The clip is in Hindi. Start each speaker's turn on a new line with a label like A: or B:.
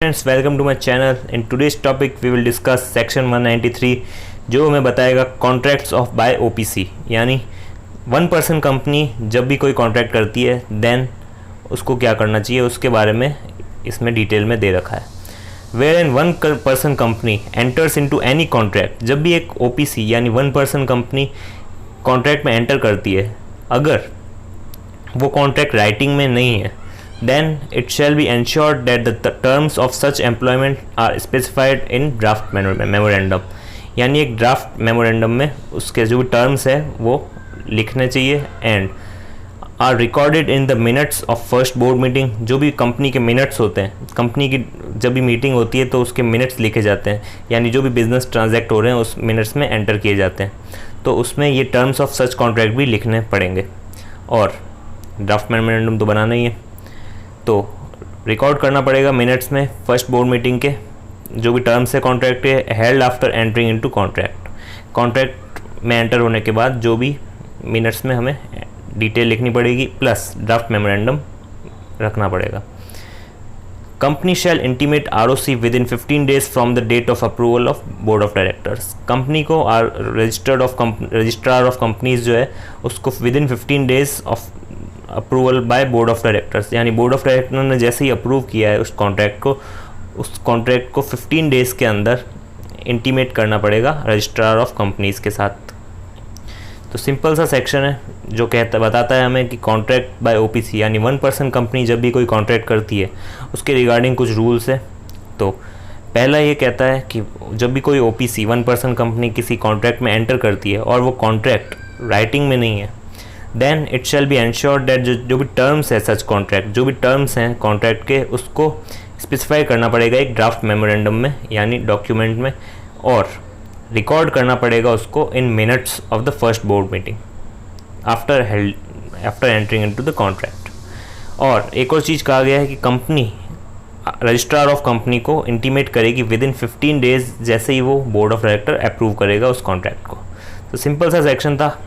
A: Friends, welcome to my channel. In today's topic we will discuss section 193 जो हमें बताएगा कॉन्ट्रैक्ट्स ऑफ बाय ओपीसी, यानी वन पर्सन कंपनी जब भी कोई कॉन्ट्रैक्ट करती है देन उसको क्या करना चाहिए उसके बारे में इसमें डिटेल में दे रखा है। Where an one person company enters into any contract, जब भी एक ओपीसी यानी वन पर्सन कंपनी कॉन्ट्रैक्ट में एंटर करती है, अगर वो कॉन्ट्रैक्ट राइटिंग में नहीं है then it shall be ensured that the terms of such employment are specified in draft memorandum, यानी एक ड्राफ्ट मेमोरेंडम में उसके जो भी टर्म्स है वो लिखने चाहिए and are recorded in the minutes of first board meeting. जो भी कंपनी के मिनट्स होते हैं, कंपनी की जब भी मीटिंग होती है तो उसके मिनट्स लिखे जाते हैं, यानी जो भी बिजनेस ट्रांजैक्ट हो रहे हैं उस मिनट्स में एंटर किए जाते हैं, तो उसमें ये टर्म्स ऑफ सच कॉन्ट्रैक्ट भी लिखने पड़ेंगे। और ड्राफ्ट मेमोरेंडम तो बनाना ही है तो रिकॉर्ड करना पड़ेगा मिनट्स में फर्स्ट बोर्ड मीटिंग के जो भी टर्म्स है कॉन्ट्रैक्ट के, held after entering into contract. Contract में एंटर होने के बाद जो भी मिनट्स में हमें डिटेल लिखनी पड़ेगी प्लस ड्राफ्ट मेमोरेंडम रखना पड़ेगा। Company shall intimate ROC within 15 days from the date of approval of board of directors. Company को रजिस्ट्रार ऑफ कंपनीज जो है उसको within 15 days of approval by board of directors, यानी बोर्ड ऑफ डायरेक्टर ने जैसे ही अप्रूव किया है उस कॉन्ट्रैक्ट को 15 डेज़ के अंदर इंटीमेट करना पड़ेगा रजिस्ट्रार ऑफ कंपनीज़ के साथ। तो सिंपल सा सेक्शन है जो बताता है हमें कि कॉन्ट्रैक्ट बाय ओपीसी यानी वन पर्सन कंपनी जब भी कोई कॉन्ट्रैक्ट करती है उसके रिगार्डिंग कुछ रूल्स है। तो पहला ये कहता है कि जब भी कोई ओपीसी वन पर्सन कंपनी किसी कॉन्ट्रैक्ट में एंटर करती है और वो कॉन्ट्रैक्ट राइटिंग में नहीं है, then it shall be ensured that जो भी टर्म्स है सच कॉन्ट्रैक्ट, जो भी टर्म्स हैं कॉन्ट्रैक्ट के उसको स्पेसिफाई करना पड़ेगा एक ड्राफ्ट मेमोरेंडम में यानी डॉक्यूमेंट में, और रिकॉर्ड करना पड़ेगा उसको इन minutes of the first board meeting after entering into the contract. और एक और चीज़ कहा गया है कि कंपनी रजिस्ट्रार ऑफ कंपनी को इंटीमेट करेगी विद इन 15 डेज जैसे ही वो बोर्ड ऑफ डायरेक्टर अप्रूव करेगा उस कॉन्ट्रैक्ट को। तो सिंपल सा सेक्शन था,